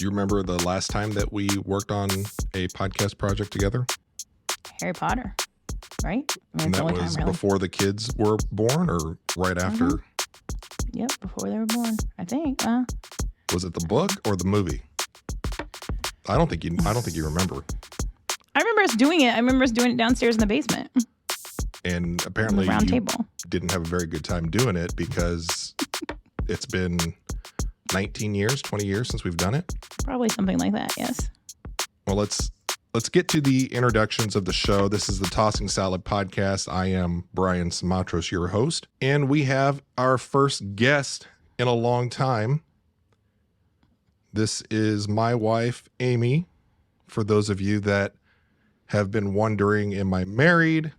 Do you remember the last time that we worked on a podcast project together? Harry Potter, right? And that was before the kids were born or right after? Mm-hmm. Yep, before they were born, I think. Was it the book or the movie? I don't think you remember. I remember us doing it. I remember us doing it downstairs in the basement. And apparently round you table. Didn't have a very good time doing it because it's been 19 years, 20 years since we've done it. Probably something like that, yes. Well, let's get to the introductions of the show. This is the Tossing Salad Podcast. I am Brian Simatros, your host. And we have our first guest in a long time. This is my wife, Amy. For those of you that have been wondering, am I married?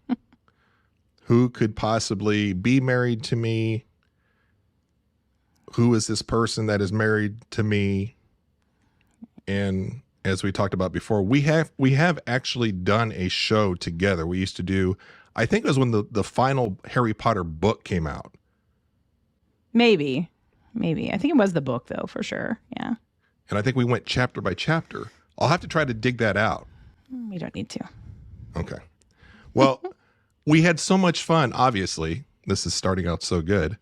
Who could possibly be married to me? Who is this person that is married to me? And as we talked about before, we have actually done a show together. We used to do, I think it was when the final Harry Potter book came out. Maybe. I think it was the book, though, for sure. Yeah. And I think we went chapter by chapter. I'll have to try to dig that out. We don't need to. Okay. Well, we had so much fun. Obviously, this is starting out so good.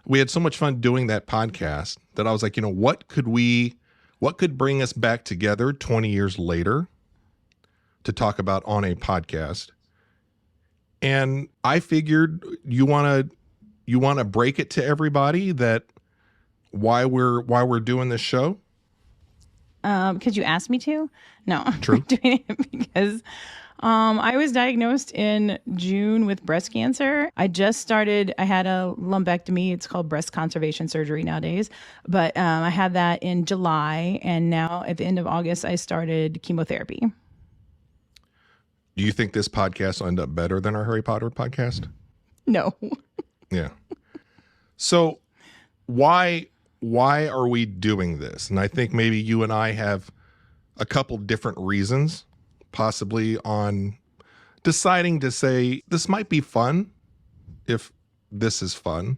We had so much fun doing that podcast that I was like, what could bring us back together 20 years later to talk about on a podcast? And I figured you want to break it to everybody that why we're doing this show. Because you asked me to? No, true. I'm doing it because I was diagnosed in June with breast cancer. I had a lumpectomy. It's called breast conservation surgery nowadays. But I had that in July. And now at the end of August, I started chemotherapy. Do you think this podcast will end up better than our Harry Potter podcast? No. Yeah. So why are we doing this? And I think maybe you and I have a couple different reasons, possibly on deciding to say this might be fun if this is fun.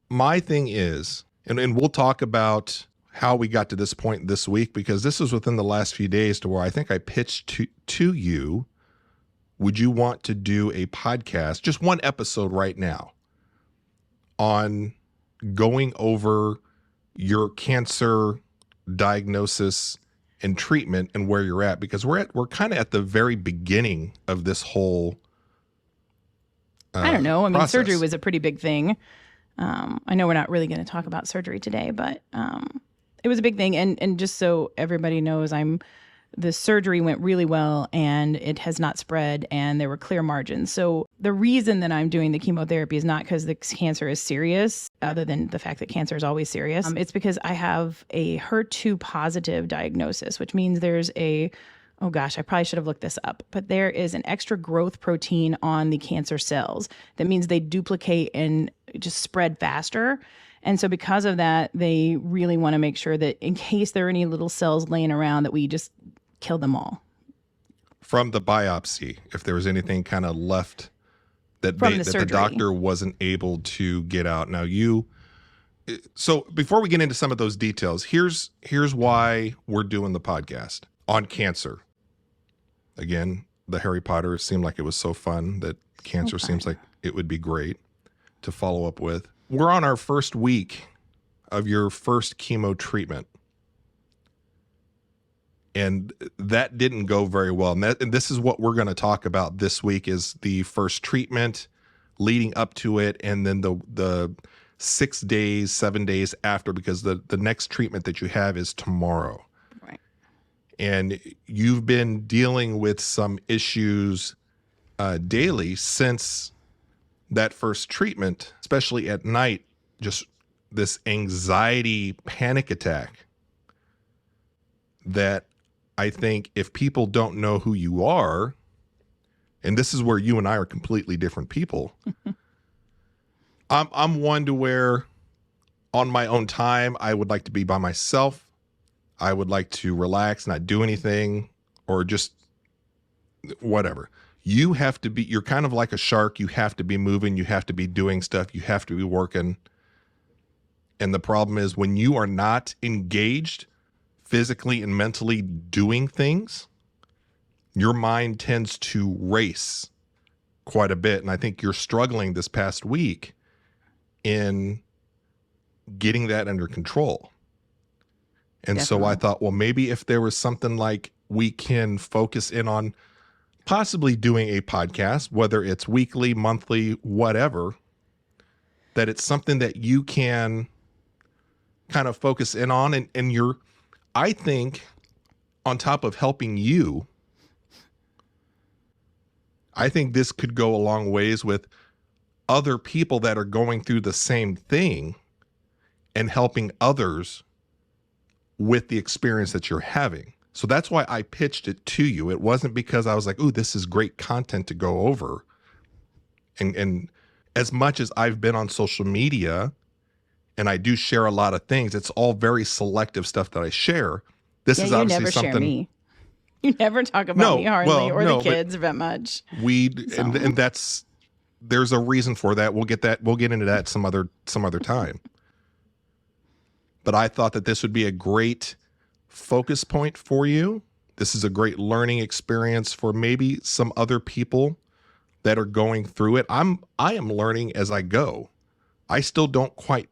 My thing is, and we'll talk about how we got to this point this week, because this was within the last few days to where I think I pitched to you, would you want to do a podcast, just one episode right now, on going over your cancer diagnosis and treatment and where you're at, because we're kind of at the very beginning of this whole I don't know. I mean, process. Surgery was a pretty big thing. I know we're not really going to talk about surgery today, but it was a big thing. And just so everybody knows, the surgery went really well and it has not spread and there were clear margins. So the reason that I'm doing the chemotherapy is not because the cancer is serious, other than the fact that cancer is always serious. It's because I have a HER2 positive diagnosis, which means there's I probably should have looked this up, but there is an extra growth protein on the cancer cells. That means they duplicate and just spread faster. And so because of that, they really want to make sure that in case there are any little cells laying around, that we just kill them all. From the biopsy, if there was anything kind of left that the doctor wasn't able to get out. Now so before we get into some of those details, here's why we're doing the podcast on cancer. Again, the Harry Potter seemed like it was so fun that cancer seems like it would be great to follow up with. We're on our first week of your first chemo treatment. And that didn't go very well. And this is what we're going to talk about this week, is the first treatment leading up to it, and then the 6 days, 7 days after, because the next treatment that you have is tomorrow. Right. And you've been dealing with some issues daily since that first treatment, especially at night, just this anxiety panic attack that I think if people don't know who you are, and this is where you and I are completely different people, I'm one to where on my own time, I would like to be by myself. I would like to relax, not do anything, or just whatever. You're kind of like a shark. You have to be moving. You have to be doing stuff. You have to be working. And the problem is when you are not engaged physically and mentally doing things, your mind tends to race quite a bit. And I think you're struggling this past week in getting that under control. And so I thought, well, maybe if there was something like we can focus in on possibly doing a podcast, whether it's weekly, monthly, whatever, that it's something that you can kind of focus in on. And you're, I think, on top of helping you, I think this could go a long ways with other people that are going through the same thing and helping others with the experience that you're having. So that's why I pitched it to you. It wasn't because I was like, ooh, this is great content to go over. And as much as I've been on social media and I do share a lot of things, it's all very selective stuff that I share. This is obviously never something. Share me. You never talk about me hardly, or the kids that much. And that's, there's a reason for that. We'll get into that some other time. But I thought that this would be a great focus point for you. This is a great learning experience for maybe some other people that are going through it. I am learning as I go. I still don't quite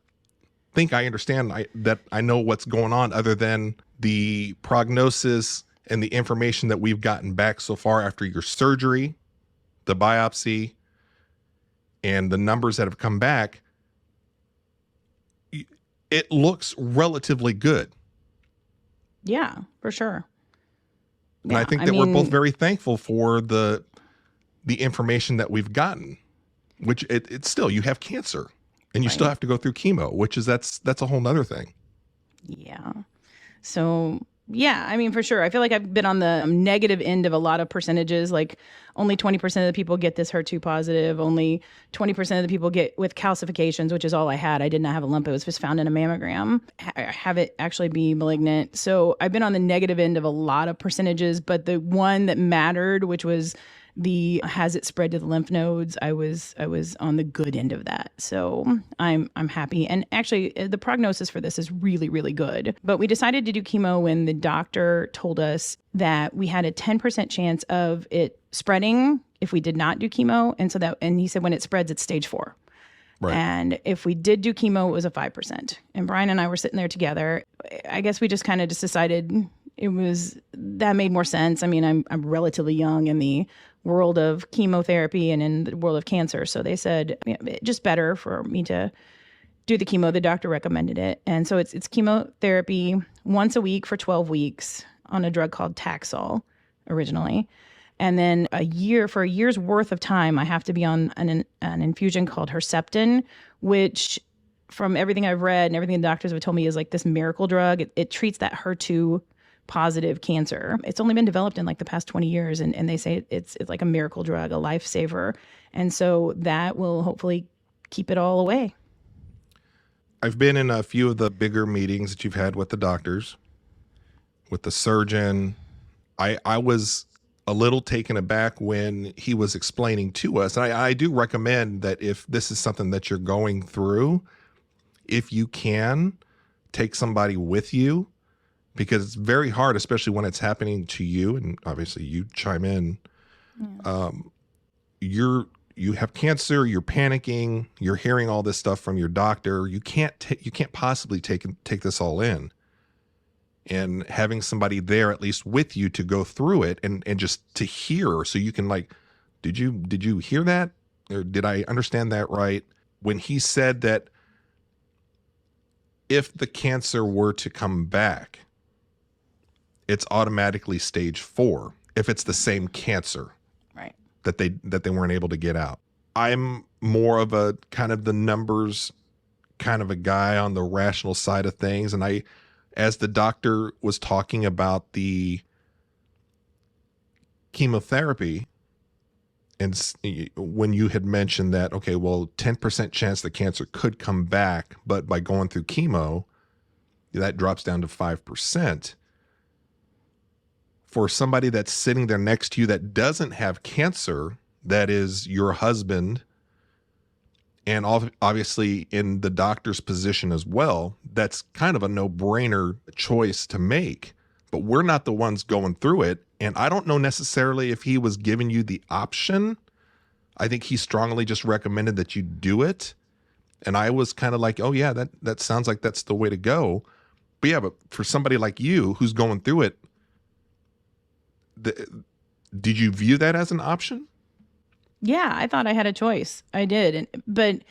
think I understand that I know what's going on, other than the prognosis and the information that we've gotten back so far after your surgery, the biopsy, and the numbers that have come back. It looks relatively good. Yeah, for sure. And I think that we're both very thankful for the information that we've gotten, which it's still, you have cancer and you still have to go through chemo, which is, that's a whole nother thing. Yeah. So yeah, I mean, for sure. I feel like I've been on the negative end of a lot of percentages. Like only 20% of the people get this HER2 positive. Only 20% of the people get with calcifications, which is all I had. I did not have a lump. It was just found in a mammogram. Have it actually be malignant. So I've been on the negative end of a lot of percentages, but the one that mattered, which was has it spread to the lymph nodes, I was on the good end of that. So I'm happy. And actually the prognosis for this is really, really good. But we decided to do chemo when the doctor told us that we had a 10% chance of it spreading if we did not do chemo. And he said, when it spreads, it's stage 4. Right. And if we did do chemo, it was a 5%. And Brian and I were sitting there together. I guess we just kind of decided that made more sense. I mean, I'm relatively young in the world of chemotherapy and in the world of cancer. So they said, just better for me to do the chemo. The doctor recommended it. And so it's chemotherapy once a week for 12 weeks on a drug called Taxol originally. And then for a year's worth of time, I have to be on an infusion called Herceptin, which from everything I've read and everything the doctors have told me is like this miracle drug. It treats that HER2 positive cancer. It's only been developed in like the past 20 years. And they say it's like a miracle drug, a lifesaver. And so that will hopefully keep it all away. I've been in a few of the bigger meetings that you've had with the doctors, with the surgeon. I was a little taken aback when he was explaining to us. And I do recommend that if this is something that you're going through, if you can, take somebody with you, because it's very hard, especially when it's happening to you. And obviously you chime in. Yeah. You have cancer, you're panicking, you're hearing all this stuff from your doctor. You can't possibly take this all in. And having somebody there at least with you to go through it and just to hear, so you can like, did you hear that? Or did I understand that right? When he said that if the cancer were to come back, it's automatically stage 4 if it's the same cancer, right? That they weren't able to get out. I'm more of a kind of the numbers kind of a guy on the rational side of things. And as the doctor was talking about the chemotherapy, and when you had mentioned that, okay, well, 10% chance the cancer could come back, but by going through chemo, that drops down to 5%. For somebody that's sitting there next to you that doesn't have cancer, that is your husband, and obviously in the doctor's position as well, that's kind of a no-brainer choice to make. but we're not the ones going through it. And I don't know necessarily if he was giving you the option. I think he strongly just recommended that you do it. And I was kind of like, oh yeah, that sounds like that's the way to go. But yeah, but for somebody like you who's going through it, did you view that as an option? Yeah, I thought I had a choice. I did. But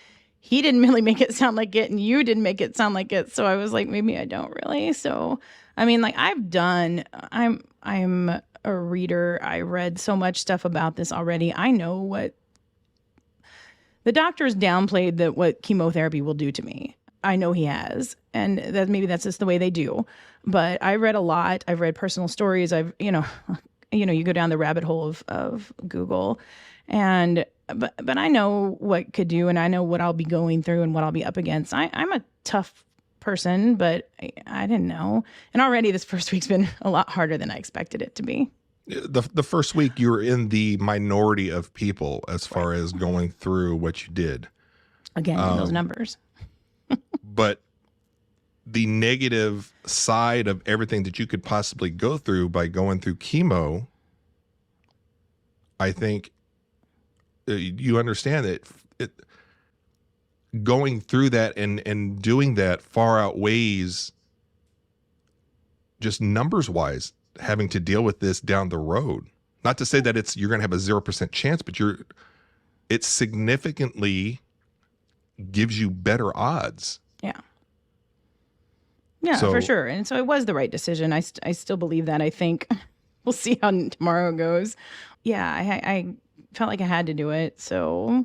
he didn't really make it sound like it, and you didn't make it sound like it. So I was like, maybe I don't really. So, I mean, like I'm a reader. I read so much stuff about this already. I know what the doctors downplayed what chemotherapy will do to me. I know he has, and that maybe that's just the way they do. But I read a lot. I've read personal stories. You go down the rabbit hole of Google, but I know what could do, and I know what I'll be going through and what I'll be up against. I'm a tough person, but I didn't know. And already this first week's been a lot harder than I expected it to be. The first week you were in the minority of people as far as going through what you did. Again, in those numbers. But the negative side of everything that you could possibly go through by going through chemo, I think you understand that going through that and doing that far outweighs, just numbers wise, having to deal with this down the road. Not to say that you're going to have a 0% chance, but it significantly gives you better odds. Yeah. Yeah, for sure. And so it was the right decision. I still believe that. I think we'll see how tomorrow goes. Yeah, I felt like I had to do it. So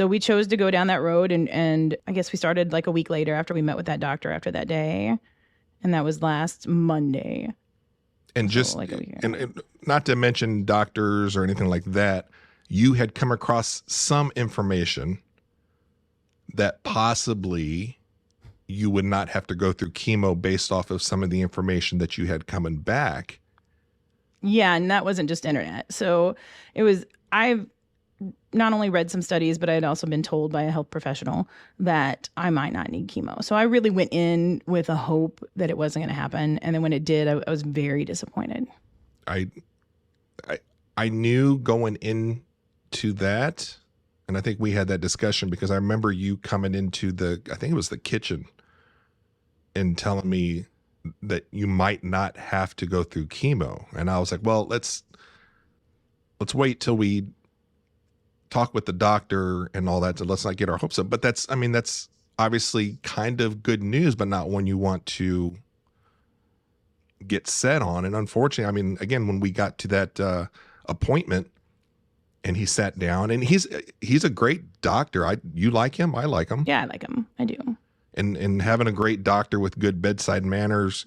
we chose to go down that road, and I guess we started like a week later after we met with that doctor after that day. And that was last Monday. And just like and not to mention doctors or anything like that, you had come across some information that possibly you would not have to go through chemo based off of some of the information that you had coming back. Yeah, and that wasn't just internet. So I've not only read some studies, but I had also been told by a health professional that I might not need chemo. So I really went in with a hope that it wasn't going to happen. And then when it did, I was very disappointed. I knew going into that, and I think we had that discussion because I remember you coming into I think it was the kitchen and telling me that you might not have to go through chemo. And I was like, well, let's wait till we talk with the doctor and all that. So let's not get our hopes up. But that's obviously kind of good news, but not one you want to get set on. And unfortunately, I mean, again, when we got to that appointment and he sat down, and he's a great doctor. You like him? I like him. Yeah, I like him. I do. And having a great doctor with good bedside manners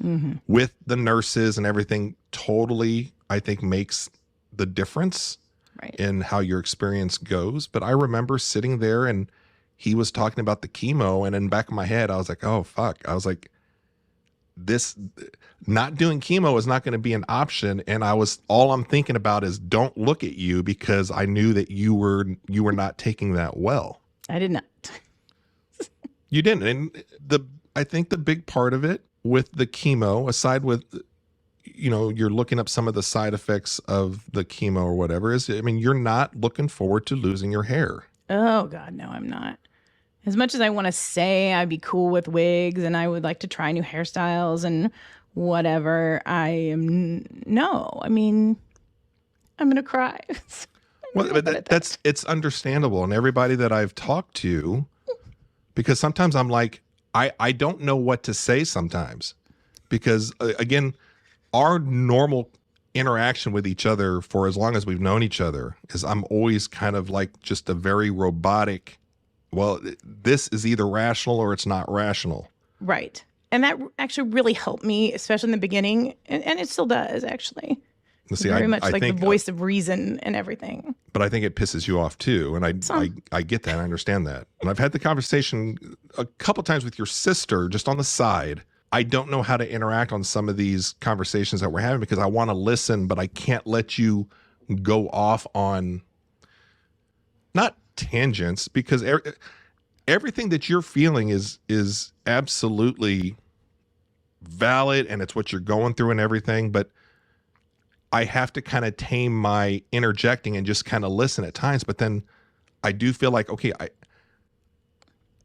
with the nurses and everything totally, I think, makes the difference in how your experience goes. But I remember sitting there and he was talking about the chemo, and in the back of my head, I was like, oh, fuck. I was like, this not doing chemo is not going to be an option. And all I'm thinking about is don't look at you, because I knew that you were not taking that well. I did not. You didn't. And I think the big part of it with the chemo, aside with, you're looking up some of the side effects of the chemo or whatever, is, I mean, you're not looking forward to losing your hair. Oh God, no, I'm not. As much as I want to say I'd be cool with wigs and I would like to try new hairstyles and whatever, no. I mean, I'm going to cry. Well, but it's understandable. And everybody that I've talked to, because sometimes I'm like, I don't know what to say sometimes, because again, our normal interaction with each other for as long as we've known each other is I'm always kind of like just a very robotic, well, this is either rational or it's not rational. Right. And that actually really helped me, especially in the beginning. And it still does, actually. See, very much I like think, the voice of reason and everything. But I think it pisses you off too. And I get that. I understand that. And I've had the conversation a couple times with your sister just on the side. I don't know how to interact on some of these conversations that we're having because I want to listen, but I can't let you go off on not tangents, because everything that you're feeling is absolutely valid and it's what you're going through and everything, but I have to kind of tame my interjecting and just kind of listen at times. But then I do feel like, okay, I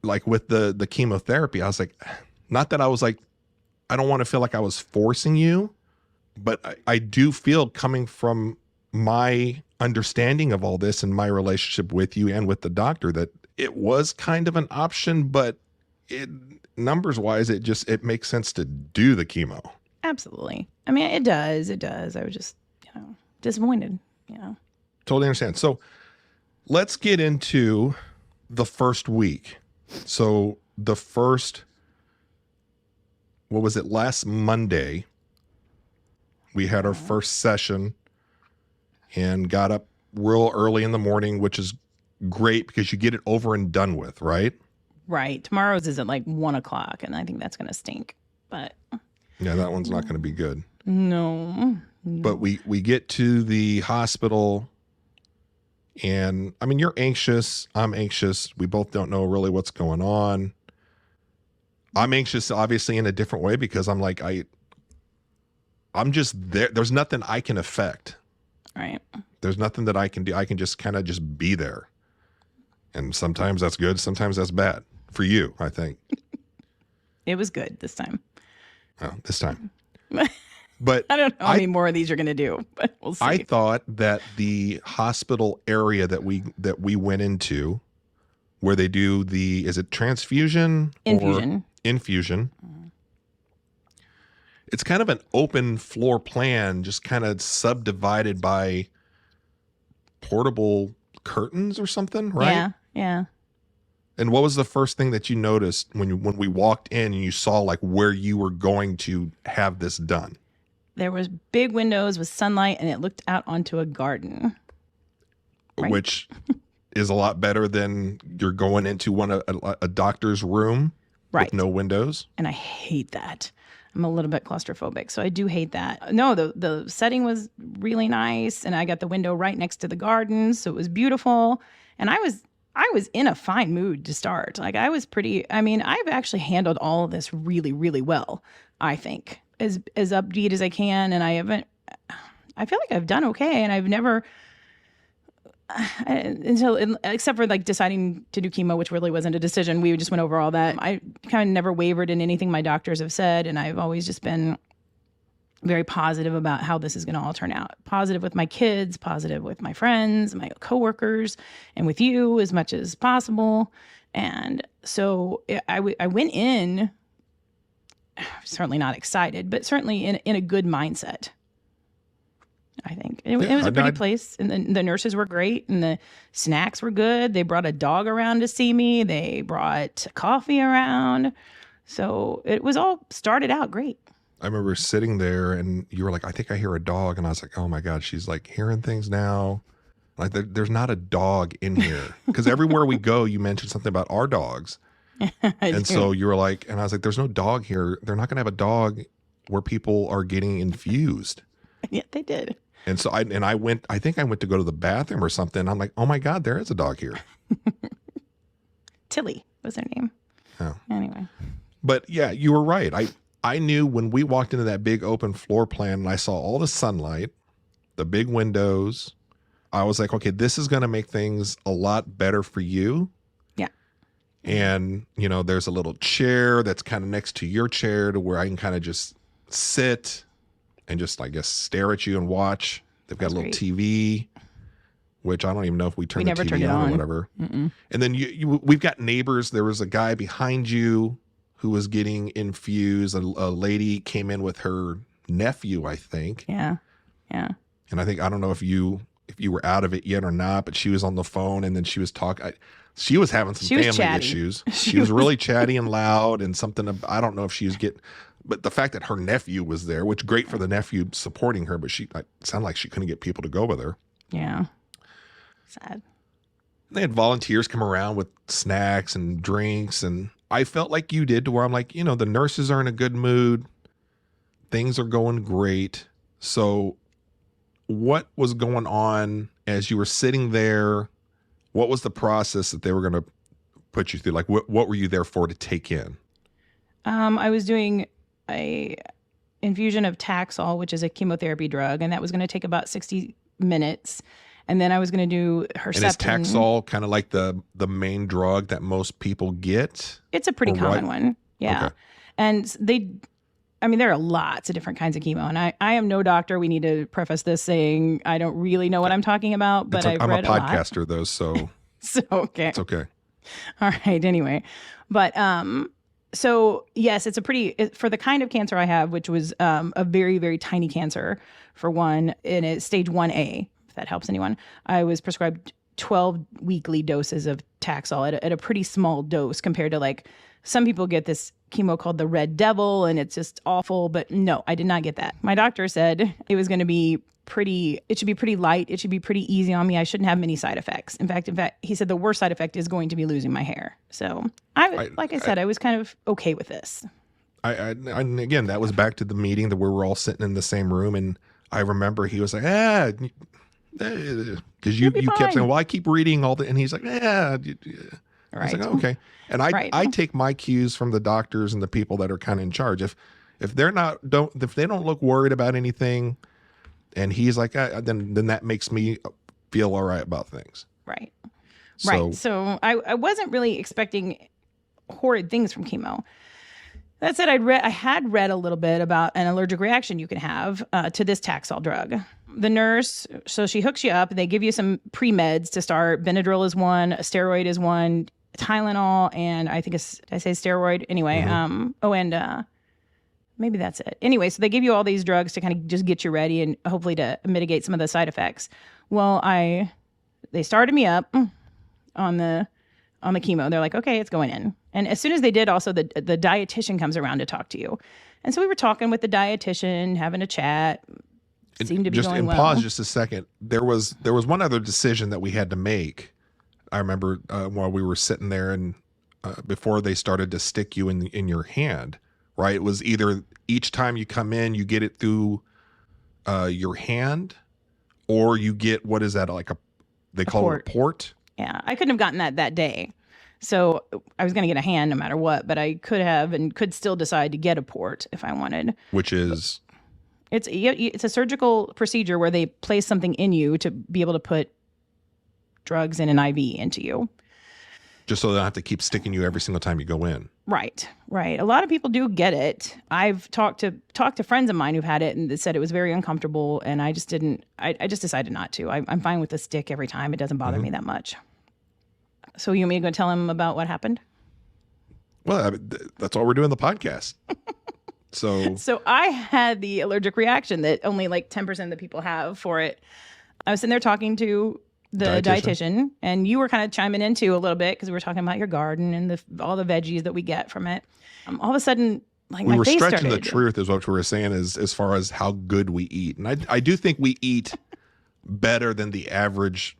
like with the chemotherapy, I was like, not that I was like, I don't want to feel like I was forcing you, but I do feel coming from my understanding of all this and my relationship with you and with the doctor that it was kind of an option, but it numbers wise, it makes sense to do the chemo. Absolutely. I mean, it does. It does. I was just, disappointed, Totally understand. So let's get into the first week. So the first, what was it, last Monday, we had our first session and got up real early in the morning, which is great because you get it over and done with, right? Right. Tomorrow's is at like 1:00, and I think that's going to stink. But yeah, that one's not going to be good. No. But we get to the hospital, and I mean, you're anxious. I'm anxious. We both don't know really what's going on. I'm anxious, obviously, in a different way because I'm like, I'm just there. There's nothing I can affect. Right. There's nothing that I can do. I can just kind of just be there. And sometimes that's good. Sometimes that's bad for you, I think. It was good this time. Oh, this time. But I don't know how many more of these you're going to do, but we'll see. I thought that the hospital area that we went into, where they do is it transfusion? Infusion. Or infusion. It's kind of an open floor plan, just kind of subdivided by portable curtains or something, right? Yeah, yeah. And what was the first thing that you noticed when we walked in and you saw like where you were going to have this done? There was big windows with sunlight, and it looked out onto a garden. Right? Which is a lot better than you're going into a doctor's room with no windows. And I hate that. I'm a little bit claustrophobic, so I do hate that. No, the setting was really nice, and I got the window right next to the garden, so it was beautiful. And I was in a fine mood to start. Like I've actually handled all of this really, really well, I think. As upbeat as I can, and I feel like I've done okay, and I've never except for like deciding to do chemo, which really wasn't a decision. We just went over all that. I kind of never wavered in anything my doctors have said, and I've always just been very positive about how this is going to all turn out. Positive with my kids, positive with my friends, my coworkers, and with you as much as possible. And so I went in certainly not excited, but certainly in a good mindset. I think it was a pretty place, and the nurses were great, and the snacks were good. They brought a dog around to see me. They brought coffee around, so it was all started out great. I remember sitting there, and you were like, "I think I hear a dog," and I was like, "Oh my God, she's like hearing things now." Like there's not a dog in here because everywhere we go, you mentioned something about our dogs, and so you were like, and I was like, "There's no dog here. They're not going to have a dog where people are getting infused." Yeah, they did. And so I think I went to go to the bathroom or something. I'm like, oh my God, there is a dog here. Tilly was her name. Oh. Anyway. But yeah, you were right. I knew when we walked into that big open floor plan and I saw all the sunlight, the big windows, I was like, okay, this is going to make things a lot better for you. Yeah. And, there's a little chair that's kind of next to your chair to where I can kind of just sit and just, I guess, stare at you and watch. They've got a little TV, which I don't even know if we turned the TV on or whatever. Mm-mm. And then we've got neighbors. There was a guy behind you who was getting infused. A lady came in with her nephew, I think. Yeah, yeah. And I don't know if you were out of it yet or not, but she was on the phone and then she was talking. She was having some family issues. She was really chatty and loud and something. I don't know if she was but the fact that her nephew was there, which great for the nephew supporting her, but it sounded like she couldn't get people to go with her. Yeah. Sad. They had volunteers come around with snacks and drinks, and I felt like you did, to where I'm like, the nurses are in a good mood. Things are going great. So what was going on as you were sitting there? What was the process that they were going to put you through? Like, what were you there for to take in? a infusion of Taxol, which is a chemotherapy drug, and that was going to take about 60 minutes. And then I was going to do Herceptin. And is Taxol kind of like the main drug that most people get? It's a pretty common one. Yeah. Okay. And there are lots of different kinds of chemo. And I am no doctor. We need to preface this saying I don't really know what I'm talking about, but I've read a lot. I'm a podcaster though, so okay. It's okay. All right. Anyway, but so yes, for the kind of cancer I have, which was a very, very tiny cancer for one, and it's stage 1A, if that helps anyone. I was prescribed 12 weekly doses of Taxol at a pretty small dose compared to like some people get this chemo called the Red Devil, and it's just awful. But no, I did not get that. My doctor said it was going to be it should be pretty light. It should be pretty easy on me. I shouldn't have many side effects. In fact, he said the worst side effect is going to be losing my hair. So I was kind of okay with this. And again, that was back to the meeting that we were all sitting in the same room. And I remember he was like, because you kept saying, well, I keep reading all the, and he's like, I was like, oh, okay. And I take my cues from the doctors and the people that are kind of in charge. If they don't look worried about anything, and he's like, then that makes me feel all right about things. Right. Right. So I wasn't really expecting horrid things from chemo. That said, I had read a little bit about an allergic reaction you can have to this Taxol drug. The nurse, so she hooks you up. They give you some pre-meds to start. Benadryl is one, a steroid is one, Tylenol, and I think did I say steroid? Anyway, maybe that's it. Anyway, so they give you all these drugs to kind of just get you ready and hopefully to mitigate some of the side effects. Well, they started me up on the chemo. They're like, okay, it's going in. And as soon as they did, also the dietitian comes around to talk to you. And so we were talking with the dietitian, having a chat. It seemed to be going well. Pause just a second. There was one other decision that we had to make. I remember while we were sitting there and before they started to stick you in your hand, right? It was either each time you come in, you get it through your hand, or you get, what is that, they call it a port? Yeah, I couldn't have gotten that day. So I was going to get a hand no matter what, but I could have and could still decide to get a port if I wanted. Which is? It's a surgical procedure where they place something in you to be able to put drugs in an IV into you. Just so they don't have to keep sticking you every single time you go in. Right. A lot of people do get it. I've talked to friends of mine who've had it and they said it was very uncomfortable, and I just didn't. I just decided not to. I'm fine with the stick every time. It doesn't bother me that much. So you want me to go tell him about what happened? Well, that's why we're doing the podcast. So I had the allergic reaction that only like 10% of the people have for it. I was sitting there talking to the dietitian, and you were kind of chiming into a little bit because we were talking about your garden and all the veggies that we get from it. All of a sudden, like we my were face stretching started. the truth is what we were saying as far as how good we eat. And I do think we eat better than the average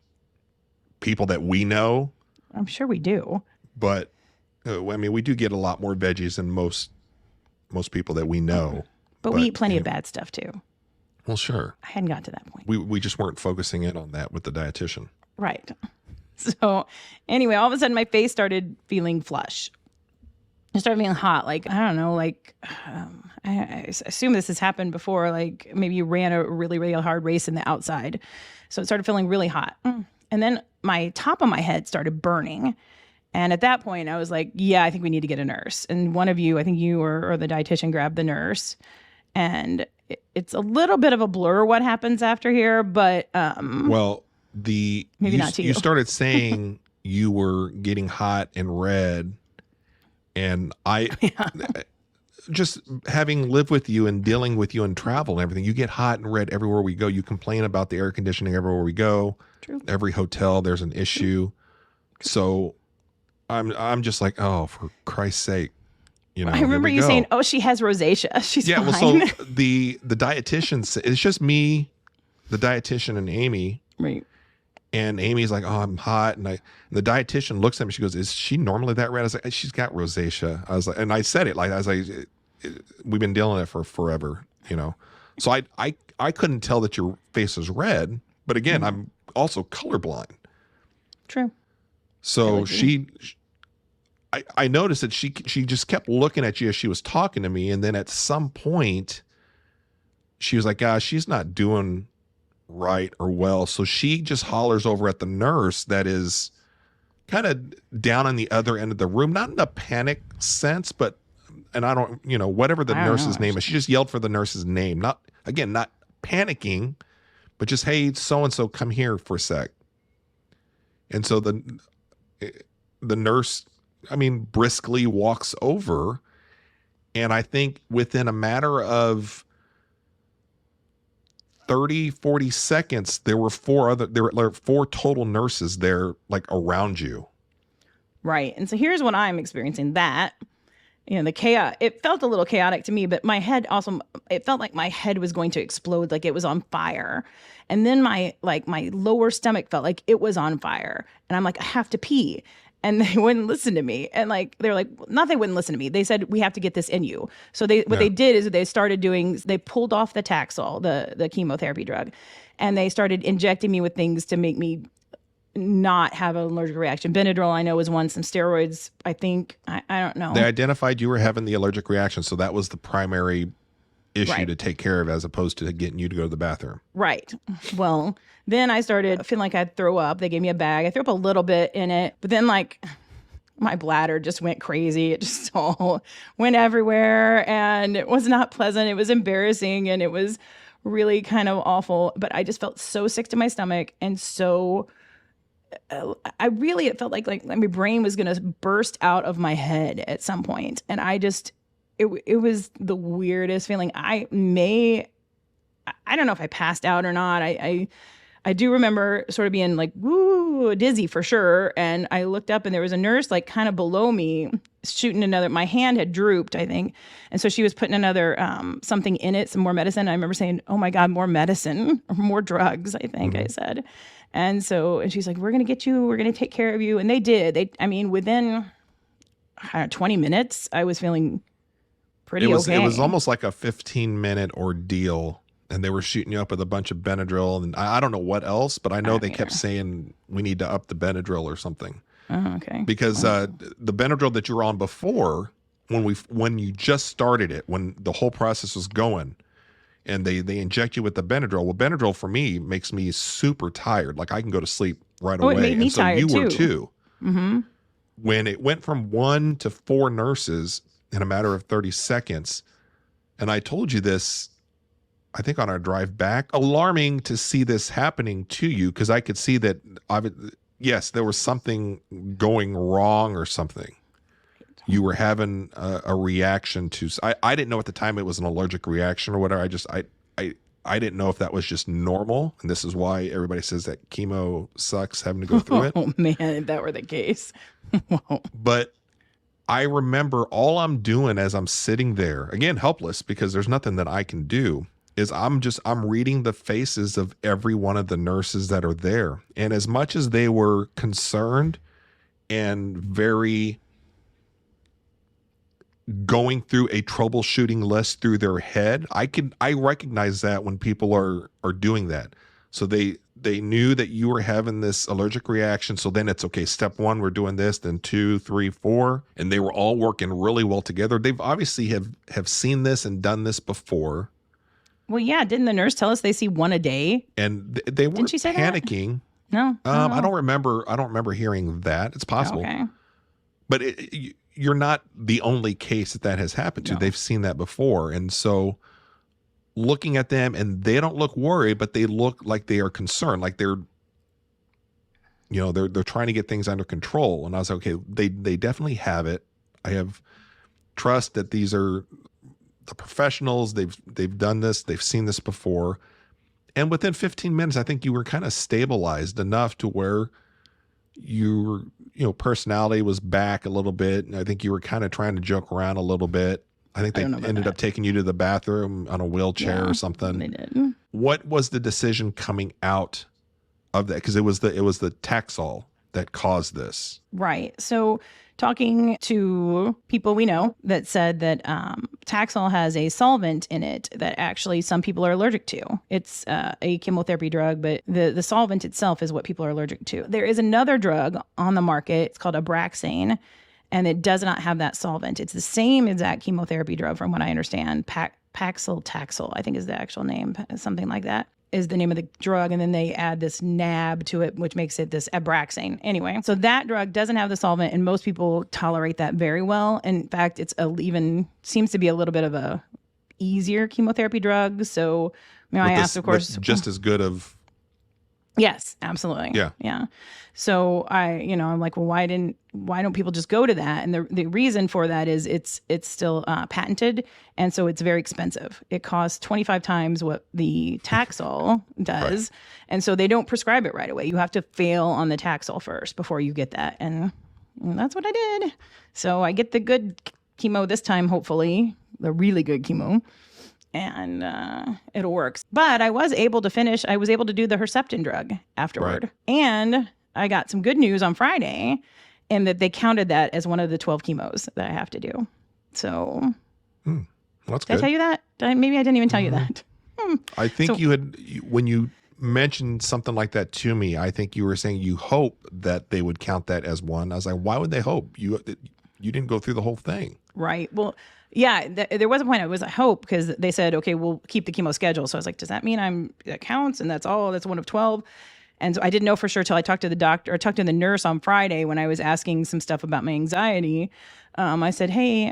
people that we know. I'm sure we do. But we do get a lot more veggies than most people that we know. But we eat plenty of bad stuff too. Well, sure. I hadn't got to that point. We just weren't focusing in on that with the dietitian. Right. So anyway, all of a sudden my face started feeling flush. It started feeling hot. Like, I don't know, I assume this has happened before. Like maybe you ran a really, really hard race in the outside. So it started feeling really hot. And then my top of my head started burning. And at that point I was like, yeah, I think we need to get a nurse. And one of you, I think you or the dietitian, grabbed the nurse. And it's a little bit of a blur what happens after here, but well, maybe not to you. You started saying you were getting hot and red, and I just having lived with you and dealing with you and travel and everything, you get hot and red everywhere we go. You complain about the air conditioning everywhere we go. True. Every hotel there's an issue. So I'm just like, oh, for Christ's sake. I remember you saying, "Oh, she has rosacea. She's fine." Well, so the dietitian, it's just me, the dietitian, and Amy. Right. And Amy's like, "Oh, I'm hot," and the dietitian looks at me. She goes, "Is she normally that red?" I was like, "She's got rosacea." I was like, and I said it like I was like, "We've been dealing with it for forever," So I couldn't tell that your face was red, but again, I'm also colorblind. True. So I noticed that she just kept looking at you as she was talking to me, and then at some point she was like, "Gosh, she's not doing right or well." So she just hollers over at the nurse that is kind of down on the other end of the room, not in a panic sense, but and I don't, whatever the I don't nurse's know. name is, she just yelled for the nurse's name. Not panicking, but just, "Hey, so and so, come here for a sec." And so the nurse, briskly walks over, and I think within a matter of 30, 40 seconds, there were four total nurses there, like around you. Right. And so here's what I'm experiencing that, the chaos, it felt a little chaotic to me, but my head also, it felt like my head was going to explode, like it was on fire. And then my lower stomach felt like it was on fire. And I'm like, I have to pee. And they wouldn't listen to me. And they're like, not they wouldn't listen to me. They said, we have to get this in you. So what they did is they pulled off the Taxol, the chemotherapy drug, and they started injecting me with things to make me not have an allergic reaction. Benadryl, I know, was one. Some steroids, I think. I don't know. They identified you were having the allergic reaction. So that was the primary issue to take care of, as opposed to getting you to go to the bathroom. Right. Well, then I started feeling like I'd throw up. They gave me a bag. I threw up a little bit in it, but then my bladder just went crazy. It just all went everywhere, and it was not pleasant. It was embarrassing, and it was really kind of awful. But I just felt so sick to my stomach, and so it felt like my brain was going to burst out of my head at some point. And it was the weirdest feeling. I don't know if I passed out or not. I do remember sort of being like, woo, dizzy for sure. And I looked up and there was a nurse kind of below me shooting my hand had drooped, I think. And so she was putting another something in it, some more medicine. I remember saying, "Oh my God, more medicine," or more drugs, I think I said. And she's like, "We're going to get you, we're going to take care of you." And they did. Within 20 minutes, I was feeling pretty okay. It was almost like a 15-minute ordeal. And they were shooting you up with a bunch of Benadryl, and I don't know what else, but I know they kept saying, "We need to up the Benadryl or something." Oh, okay. Because the Benadryl that you were on before, when you just started it, when the whole process was going, and they inject you with the Benadryl. Well, Benadryl for me makes me super tired. Like I can go to sleep right away. It made me tired you too. were too. Mm-hmm. When it went from 1 to 4 nurses in a matter of 30 seconds, and I told you this, I think on our drive back, alarming to see this happening to you, because I could see that, yes, there was something going wrong or something. You were having a reaction to, I didn't know at the time it was an allergic reaction or whatever. I didn't know if that was just normal. And this is why everybody says that chemo sucks, having to go through it. Oh man, if that were the case. But I remember all I'm doing as I'm sitting there, again, helpless, because there's nothing that I can do, is I'm reading the faces of every one of the nurses that are there. And as much as they were concerned and very going through a troubleshooting list through their head, I recognize that when people are doing that. So they knew that you were having this allergic reaction. So then it's okay. Step 1, we're doing this, then 2, 3, 4. And they were all working really well together. They've obviously have seen this and done this before. Well, yeah. Didn't the nurse tell us they see 1 a day? And they weren't panicking. No. I don't remember hearing that. It's possible. Okay. But you're not the only case that has happened to. No. They've seen that before. And so looking at them, and they don't look worried, but they look like they are concerned, like they're trying to get things under control. And I was like, okay, they definitely have it. I have trust that these are the professionals. They've done this. They've seen this before. And within 15 minutes, I think you were kind of stabilized enough to where your personality was back a little bit. And I think you were kind of trying to joke around a little bit. I think they ended up taking you to the bathroom on a wheelchair or something. They did. What was the decision coming out of that? Because it was the Taxol that caused this. Right. So talking to people we know that said that Taxol has a solvent in it that actually some people are allergic to. It's a chemotherapy drug, but the solvent itself is what people are allergic to. There is another drug on the market. It's called Abraxane. and it does not have that solvent. It's the same exact chemotherapy drug from what I understand. Taxol, I think is the actual name, something like that is the name of the drug. And then they add this NAB to it, which makes it this Abraxane. Anyway, so that drug doesn't have the solvent, and most people tolerate that very well. In fact, it's even seems to be a little bit of a easier chemotherapy drug. So, I asked, of course, just as good of. Yes, absolutely. Yeah. So I'm like, well, why don't people just go to that? And the reason for that is it's still patented, and so it's very expensive. It costs 25 times what the Taxol does, right. And so they don't prescribe it right away. You have to fail on the Taxol first before you get that, and that's what I did. So I get the good chemo this time, hopefully, the really good chemo. And it'll work. But I was able to do the Herceptin drug afterward. Right. And I got some good news on Friday, in that they counted that as one of the 12 chemos that I have to do. So, well, that's did I tell you that? Maybe I didn't even tell you that. I think when you mentioned something like that to me, I think you were saying you hope that they would count that as one. I was like, why would they hope? You didn't go through the whole thing. Right. Well, yeah, there was a point. It was a hope, because they said, okay, we'll keep the chemo schedule. So I was like, does that mean that counts? And that's one of 12. And so I didn't know for sure till I talked to the doctor, or talked to the nurse on Friday when I was asking some stuff about my anxiety. I said, hey,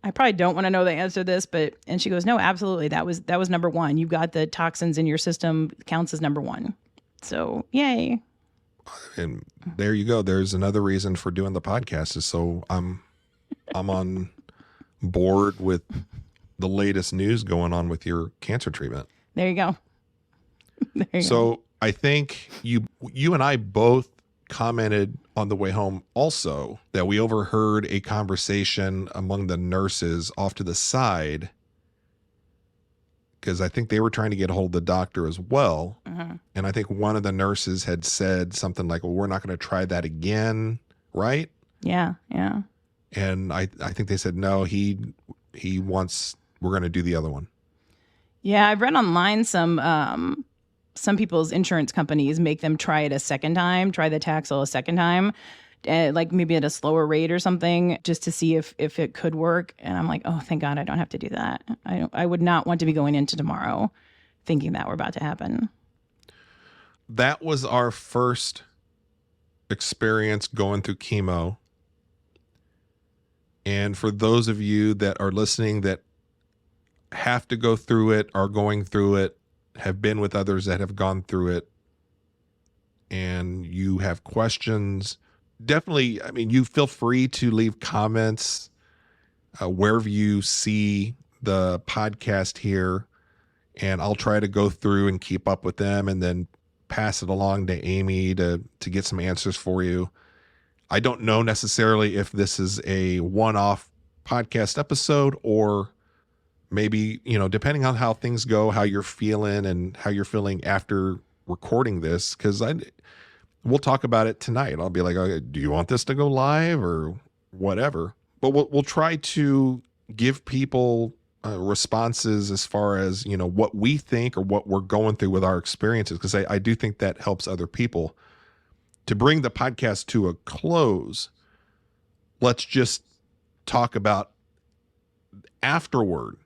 I probably don't want to know the answer to this, and she goes, no, absolutely. That was number one. You've got the toxins in your system, counts as number one. So yay. And there you go. There's another reason for doing the podcast, is so I'm on board with the latest news going on with your cancer treatment. There you go. So I think you and I both commented on the way home also that we overheard a conversation among the nurses off to the side, because I think they were trying to get a hold of the doctor as well. Uh-huh. And I think one of the nurses had said something like, well, we're not going to try that again, right? Yeah. And I think they said, no, we're going to do the other one. Yeah, I've read online some people's insurance companies make them try it a second time, try the Taxol a second time, like maybe at a slower rate or something, just to see if it could work. And I'm like, oh, thank God I don't have to do that. I would not want to be going into tomorrow thinking that were about to happen. That was our first experience going through chemo. And for those of you that are listening that have to go through it, are going through it, have been with others that have gone through it, and you have questions, definitely, you feel free to leave comments wherever you see the podcast here, and I'll try to go through and keep up with them and then pass it along to Amy to get some answers for you. I don't know necessarily if this is a one-off podcast episode, or maybe, depending on how things go, how you're feeling and how you're feeling after recording this, because we'll talk about it tonight. I'll be like, okay, do you want this to go live or whatever? But we'll try to give people responses as far as, what we think or what we're going through with our experiences, because I do think that helps other people. To bring the podcast to a close, let's just talk about afterward,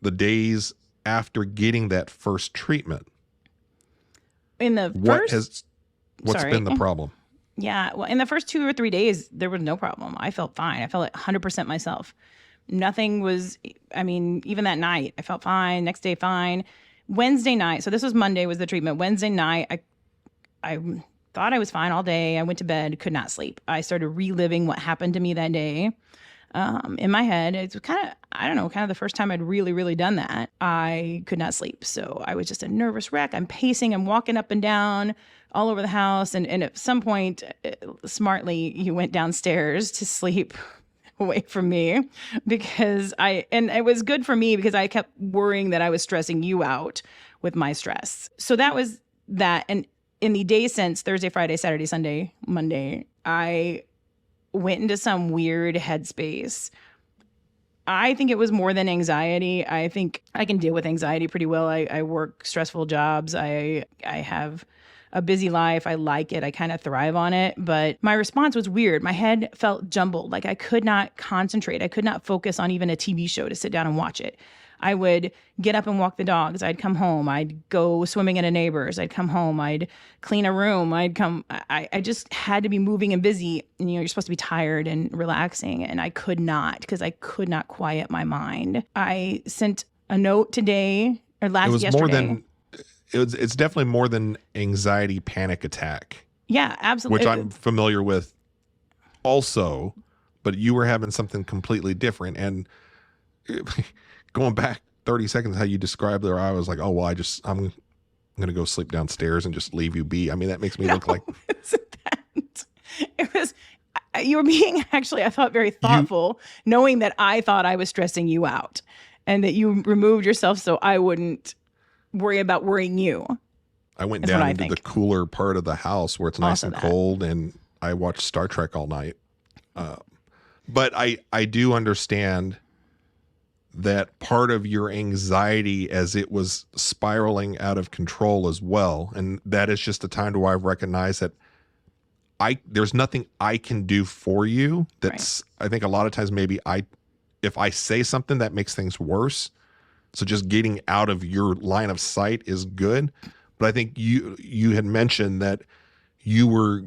the days after getting that first treatment. What's been the problem? Yeah, well, in the first 2 or 3 days, there was no problem. I felt fine. I felt like 100% myself. Nothing was, even that night, I felt fine. Next day, fine. Wednesday night, so this was Monday was the treatment. Wednesday night, I thought I was fine all day. I went to bed, could not sleep. I started reliving what happened to me that day in my head. It's kind of the first time I'd really, really done that. I could not sleep. So I was just a nervous wreck. I'm pacing, I'm walking up and down all over the house. And at some point, smartly, you went downstairs to sleep away from me, because it was good for me because I kept worrying that I was stressing you out with my stress. So that was that. And in the days since Thursday, Friday, Saturday, Sunday, Monday, I went into some weird headspace. I think it was more than anxiety. I think I can deal with anxiety pretty well. I work stressful jobs. I have a busy life. I like it. I kind of thrive on it. But my response was weird. My head felt jumbled. Like I could not concentrate. I could not focus on even a TV show to sit down and watch it. I would get up and walk the dogs. I'd come home. I'd go swimming at a neighbor's. I'd come home. I'd clean a room. I just had to be moving and busy. And, you're supposed to be tired and relaxing. And I could not, because I could not quiet my mind. I sent a note today or yesterday. It's definitely more than anxiety panic attack. Yeah, absolutely. Which I'm familiar with also, but you were having something completely different. And going back 30 seconds, how you described there, I was like, oh, well, I'm going to go sleep downstairs and just leave you be. I mean, that makes me look like. It was, you were being actually, I thought, very thoughtful, knowing that I thought I was stressing you out and that you removed yourself so I wouldn't worry about worrying you. I went down into the cooler part of the house where it's nice and cold, and I watched Star Trek all night. But I do understand that part of your anxiety as it was spiraling out of control as well. And that is just a time to I've recognized that there's nothing I can do for you. That's, right. I think a lot of times maybe if I say something that makes things worse. So just getting out of your line of sight is good. But I think you had mentioned that you were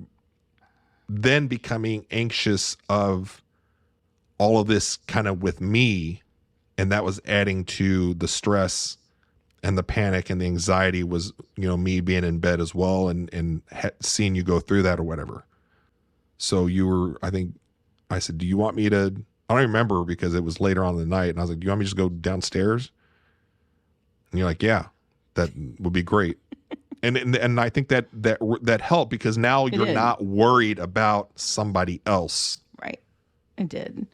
then becoming anxious of all of this kind of with me. And that was adding to the stress and the panic and the anxiety was, me being in bed as well and seeing you go through that or whatever. So I said, do you want me to, I don't remember because it was later on in the night. And I was like, do you want me to just go downstairs? And you're like, yeah, that would be great. and I think that helped because now you're not worried about somebody else. Right. It did.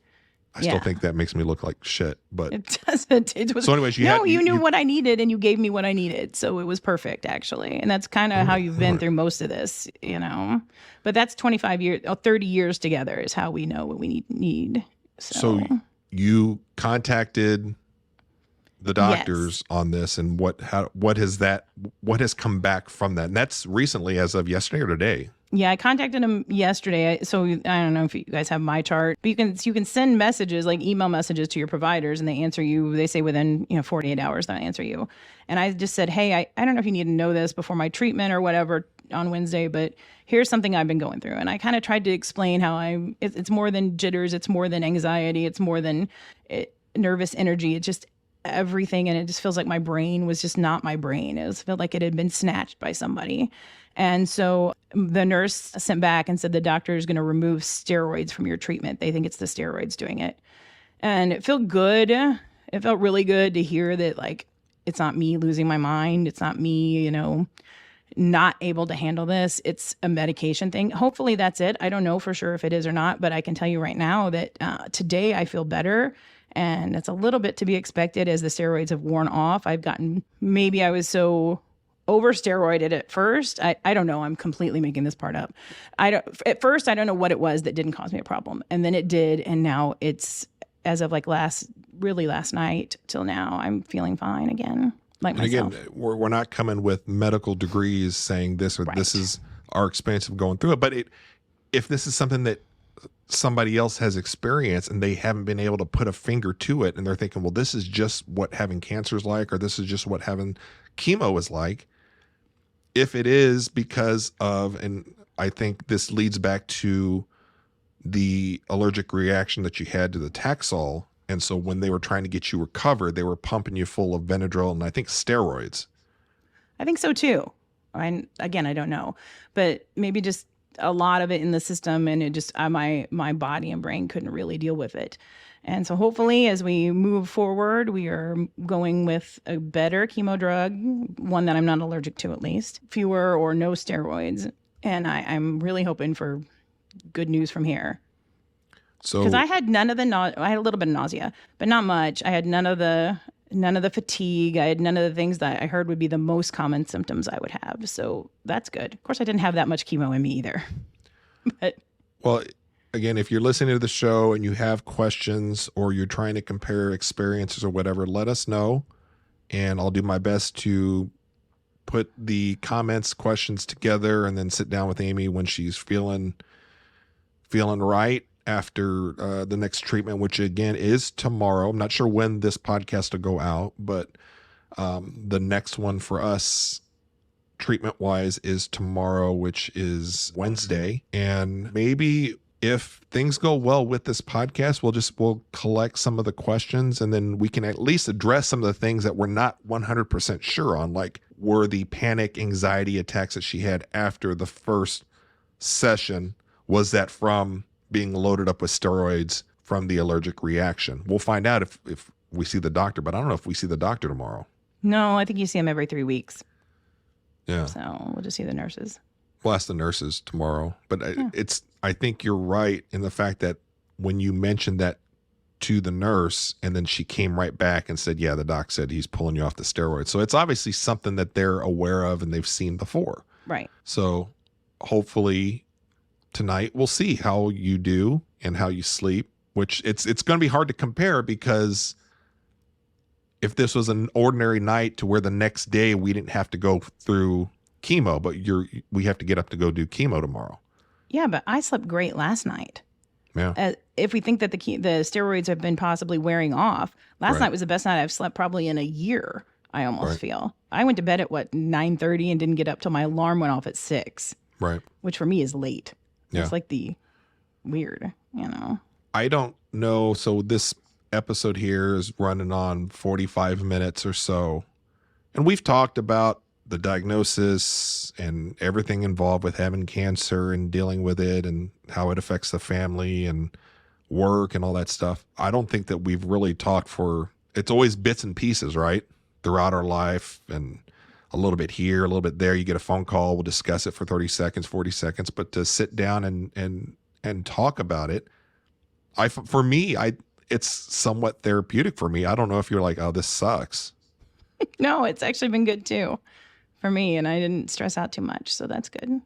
I still think that makes me look like shit, but it doesn't. It was, so anyways, you knew what I needed and you gave me what I needed. So it was perfect actually. And that's kind of how you've been through most of this, but that's 25 years, 30 years together is how we know what we need. So you contacted the doctors on this and what has come back from that? And that's recently as of yesterday or today. Yeah, I contacted him yesterday. So I don't know if you guys have my chart, but you can send messages, like email messages to your providers and they answer you. They say within 48 hours they'll answer you. And I just said, hey, I don't know if you need to know this before my treatment or whatever on Wednesday, but here's something I've been going through. And I kind of tried to explain how it's more than jitters. It's more than anxiety. It's more than nervous energy. It's just everything. And it just feels like my brain was just not my brain. It felt like it had been snatched by somebody. And so the nurse sent back and said the doctor is going to remove steroids from your treatment. They think it's the steroids doing it. And it felt good. It felt really good to hear that, like, it's not me losing my mind. It's not me, not able to handle this. It's a medication thing. Hopefully that's it. I don't know for sure if it is or not, but I can tell you right now that today I feel better. And it's a little bit to be expected as the steroids have worn off. Maybe I was so over steroided at first. I don't know. I'm completely making this part up. At first, I don't know what it was that didn't cause me a problem. And then it did. And now it's, as of like last night till now, I'm feeling fine again. Like myself. Again, we're not coming with medical degrees saying this or this is our experience of going through it. But if this is something that somebody else has experienced and they haven't been able to put a finger to it and they're thinking, well, this is just what having cancer is like, or this is just what having chemo is like. If it is because of, and I think this leads back to the allergic reaction that you had to the Taxol. And so when they were trying to get you recovered, they were pumping you full of Benadryl and I think steroids. I think so too. Again, I don't know, but maybe just a lot of it in the system, and it just my body and brain couldn't really deal with it. And so hopefully as we move forward, we are going with a better chemo drug, one that I'm not allergic to at least, fewer or no steroids. And I'm really hoping for good news from here. So, because I had none of I had a little bit of nausea, but not much. I had none of the fatigue. I had none of the things that I heard would be the most common symptoms I would have. So that's good. Of course, I didn't have that much chemo in me either. But well, again, if you're listening to the show and you have questions or you're trying to compare experiences or whatever, let us know. And I'll do my best to put the comments, questions together, and then sit down with Amy when she's feeling right after the next treatment, which again is tomorrow. I'm not sure when this podcast will go out, but the next one for us treatment wise is tomorrow, which is Wednesday. And maybe if things go well with this podcast, we'll collect some of the questions, and then we can at least address some of the things that we're not 100% sure on, like were the panic anxiety attacks that she had after the first session, was that from being loaded up with steroids from the allergic reaction? We'll find out if we see the doctor, but I don't know if we see the doctor tomorrow. No, I think you see him every 3 weeks. Yeah. So we'll just see the nurses. We'll ask the nurses tomorrow. But I think you're right in the fact that when you mentioned that to the nurse and then she came right back and said, yeah, the doc said he's pulling you off the steroids. So it's obviously something that they're aware of and they've seen before. Right. So hopefully tonight we'll see how you do and how you sleep, which it's going to be hard to compare, because if this was an ordinary night to where the next day we didn't have to go through chemo, but we have to get up to go do chemo tomorrow. Yeah, but I slept great last night. Yeah. If we think that the steroids have been possibly wearing off, last night was the best night I've slept probably in a year, I almost feel. I went to bed at 9:30 and didn't get up till my alarm went off at 6. Right. Which for me is late. Yeah. It's like the weird, I don't know. So this episode here is running on 45 minutes or so. And we've talked about the diagnosis and everything involved with having cancer and dealing with it and how it affects the family and work and all that stuff. I don't think that we've really talked it's always bits and pieces, right? Throughout our life, and a little bit here, a little bit there. You get a phone call, we'll discuss it for 30 seconds, 40 seconds, but to sit down and talk about it, for me, it's somewhat therapeutic for me. I don't know if you're like, oh, this sucks. No, it's actually been good too for me, and I didn't stress out too much, so that's good.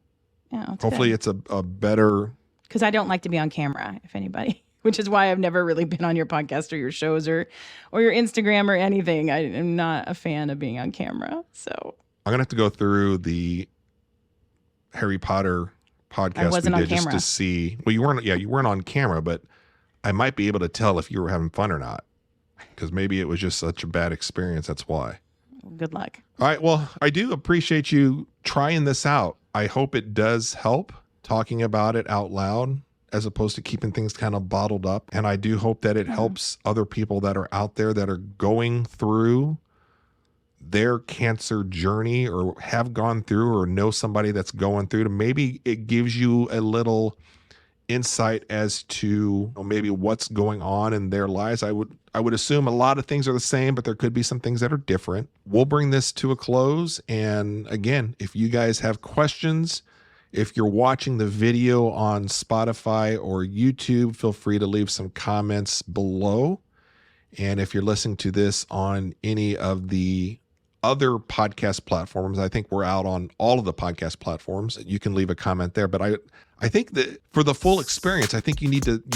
Yeah, hopefully it's a better... Because I don't like to be on camera, if anybody, which is why I've never really been on your podcast or your shows or your Instagram or anything. I am not a fan of being on camera, so... I'm going to have to go through the Harry Potter podcast we did just to see... Well, you weren't on camera, but I might be able to tell if you were having fun or not, because maybe it was just such a bad experience. That's why. Good luck. All right. Well, I do appreciate you trying this out. I hope it does help, talking about it out loud as opposed to keeping things kind of bottled up. And I do hope that it helps other people that are out there that are going through their cancer journey or have gone through or know somebody that's going through, to maybe it gives you a little insight as to maybe what's going on in their lives. I would assume a lot of things are the same, but there could be some things that are different. We'll bring this to a close. And again, if you guys have questions, if you're watching the video on Spotify or YouTube, feel free to leave some comments below. And if you're listening to this on any of the other podcast platforms, I think we're out on all of the podcast platforms. You can leave a comment there. But I think that for the full experience, I think you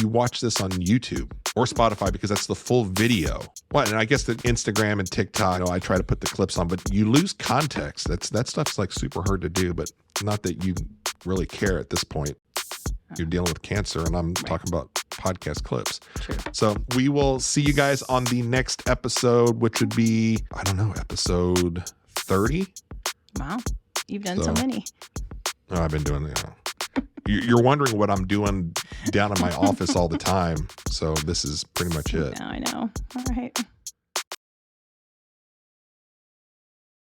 watch this on YouTube or Spotify, because that's the full video. And I guess that Instagram and TikTok, I try to put the clips on, but you lose context. That stuff's like super hard to do, but not that you really care at this point. You're dealing with cancer, and I'm talking about podcast clips. True. So we will see you guys on the next episode, which would be, I don't know, episode 30. Wow. You've done so many. Oh, I've been doing, you're wondering what I'm doing down in my office all the time. So this is pretty much it. I know. All right.